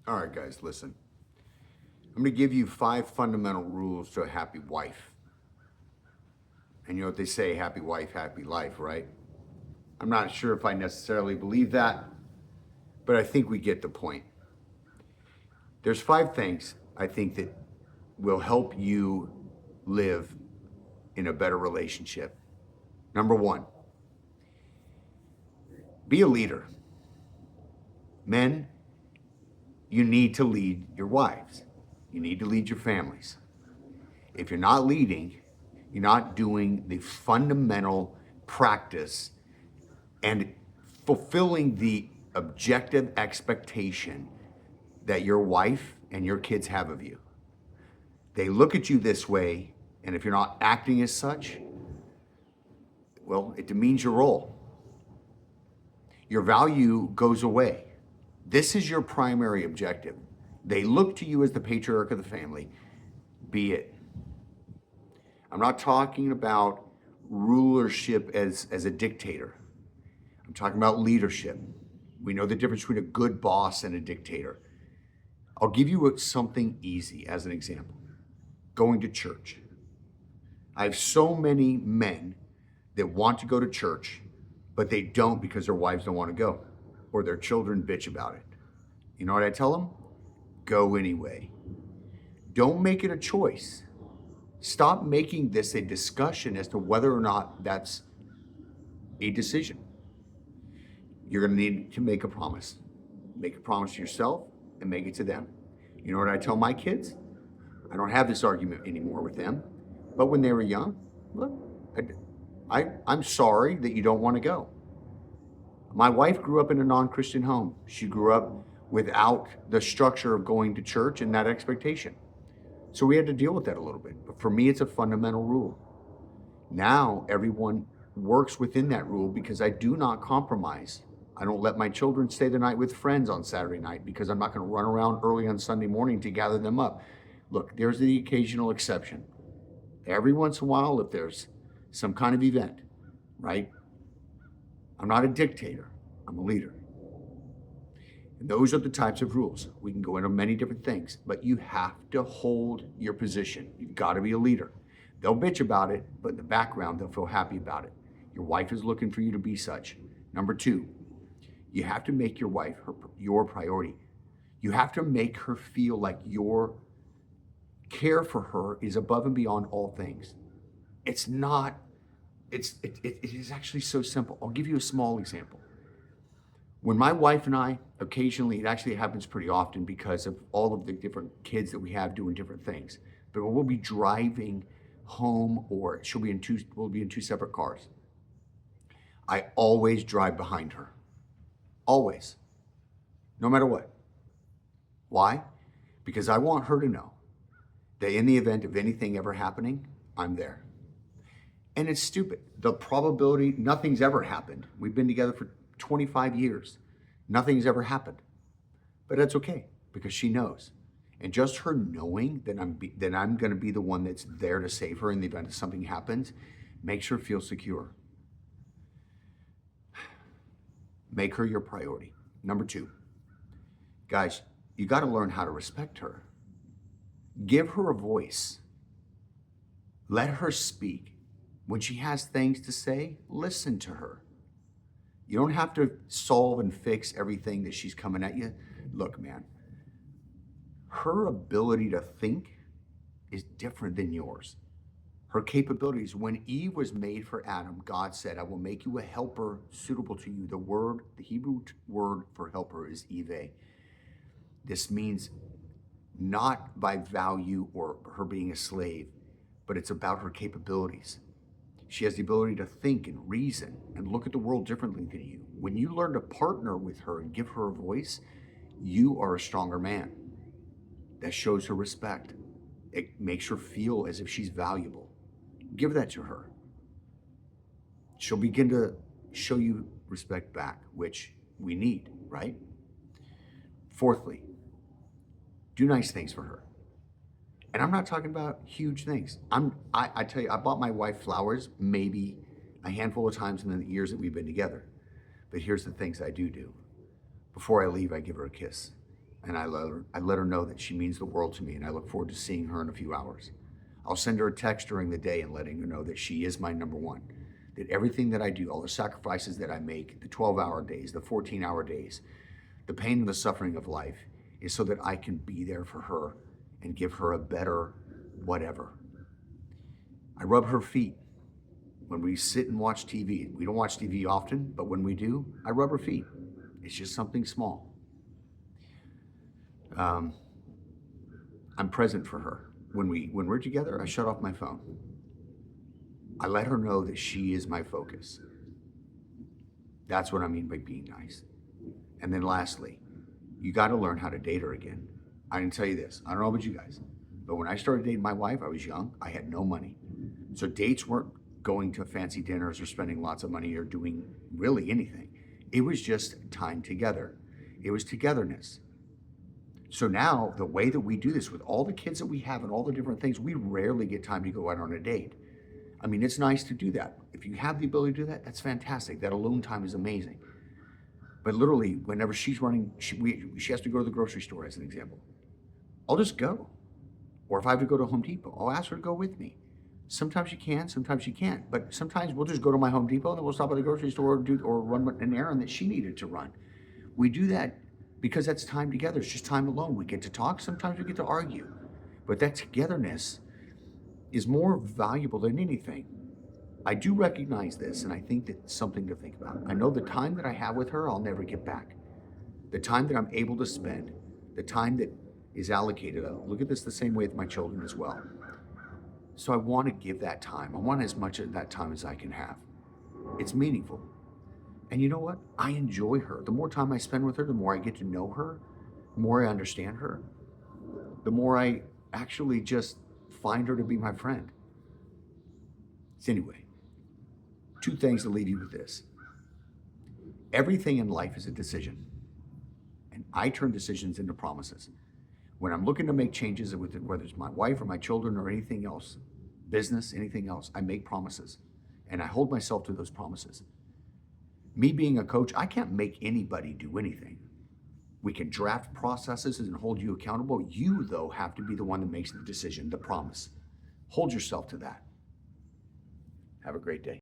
All right, guys, listen. I'm going to give you 5 fundamental rules to a happy wife. And you know what they say, happy wife, happy life, right? I'm not sure if I necessarily believe that, but I think we get the point. There's 5 things I think that will help you live in a better relationship. Number 1, be a leader. Men, you need to lead your wives. You need to lead your families. If you're not leading, you're not doing the fundamental practice and fulfilling the objective expectation that your wife and your kids have of you. They look at you this way, and if you're not acting as such, well, it demeans your role. Your value goes away. This is your primary objective. They look to you as the patriarch of the family. Be it. I'm not talking about rulership as a dictator. I'm talking about leadership. We know the difference between a good boss and a dictator. I'll give you something easy as an example. Going to church. I have so many men that want to go to church, but they don't because their wives don't want to go, or their children bitch about it. You know what I tell them? Go anyway. Don't make it a choice. Stop making this a discussion as to whether or not that's a decision. You're going to need to make a promise. Make a promise to yourself and make it to them. You know what I tell my kids? I don't have this argument anymore with them, but when they were young, look, I'm sorry that you don't want to go. My wife grew up in a non-Christian home. She grew up without the structure of going to church and that expectation. So we had to deal with that a little bit. But for me, it's a fundamental rule. Now everyone works within that rule because I do not compromise. I don't let my children stay the night with friends on Saturday night because I'm not going to run around early on Sunday morning to gather them up. Look, there's the occasional exception. Every once in a while, if there's some kind of event, right? I'm not a dictator. I'm a leader. And those are the types of rules. We can go into many different things, but you have to hold your position. You've got to be a leader. They'll bitch about it, but in the background, they'll feel happy about it. Your wife is looking for you to be such. Number 2, you have to make your wife your priority. You have to make her feel like your care for her is above and beyond all things. It is actually so simple. I'll give you a small example. When my wife and I, occasionally, it actually happens pretty often because of all of the different kids that we have doing different things, but we'll be driving home or we'll be in 2 separate cars. I always drive behind her. Always. No matter what. Why? Because I want her to know that in the event of anything ever happening, I'm there. And it's stupid. The probability, nothing's ever happened. We've been together for 25 years. Nothing's ever happened. But that's okay because she knows. And just her knowing that I'm going to be the one that's there to save her in the event that something happens makes her feel secure. Make her your priority. Number 2, guys, you got to learn how to respect her. Give her a voice. Let her speak. When she has things to say, listen to her. You don't have to solve and fix everything that she's coming at you. Look, man, her ability to think is different than yours. Her capabilities, when Eve was made for Adam, God said, I will make you a helper suitable to you. The Hebrew word for helper is Eve. This means not by value or her being a slave, but it's about her capabilities. She has the ability to think and reason and look at the world differently than you. When you learn to partner with her and give her a voice, you are a stronger man. That shows her respect. It makes her feel as if she's valuable. Give that to her. She'll begin to show you respect back, which we need, right? Fourthly, do nice things for her. And I'm not talking about huge things. I tell you, I bought my wife flowers maybe a handful of times in the years that we've been together. But here's the things I do. Before I leave, I give her a kiss. and I let her know that she means the world to me, and I look forward to seeing her in a few hours. I'll send her a text during the day and letting her know that she is my number one, that everything that I do, all the sacrifices that I make, the 12-hour days, the 14-hour days, the pain and the suffering of life, is so that I can be there for her and give her a better whatever. I rub her feet when we sit and watch TV. We don't watch TV often, but when we do, I rub her feet. It's just something small. I'm present for her. When we're together, I shut off my phone. I let her know that she is my focus. That's what I mean by being nice. And then lastly, you got to learn how to date her again. I didn't tell you this. I don't know about you guys, but when I started dating my wife, I was young. I had no money. So dates weren't going to fancy dinners or spending lots of money or doing really anything. It was just time together. It was togetherness. So now the way that we do this with all the kids that we have and all the different things, we rarely get time to go out on a date. I mean, it's nice to do that. If you have the ability to do that, that's fantastic. That alone time is amazing. But literally, whenever she's running, she has to go to the grocery store, as an example. I'll just go. Or if I have to go to Home Depot, I'll ask her to go with me. Sometimes you can, sometimes you can't. But sometimes we'll just go to my Home Depot and then we'll stop at the grocery store or run an errand that she needed to run. We do that because that's time together. It's just time alone. We get to talk. Sometimes we get to argue. But that togetherness is more valuable than anything. I do recognize this, and I think that's something to think about. I know the time that I have with her, I'll never get back. The time that I'm able to spend, the time that is allocated, I look at this the same way with my children as well. So I want to give that time. I want as much of that time as I can have. It's meaningful. And you know what? I enjoy her. The more time I spend with her, the more I get to know her, the more I understand her, the more I actually just find her to be my friend. So anyway, 2 things to leave you with this. Everything in life is a decision. And I turn decisions into promises. When I'm looking to make changes, whether it's my wife or my children or anything else, business, anything else, I make promises. And I hold myself to those promises. Me being a coach, I can't make anybody do anything. We can draft processes and hold you accountable. You, though, have to be the one that makes the decision, the promise. Hold yourself to that. Have a great day.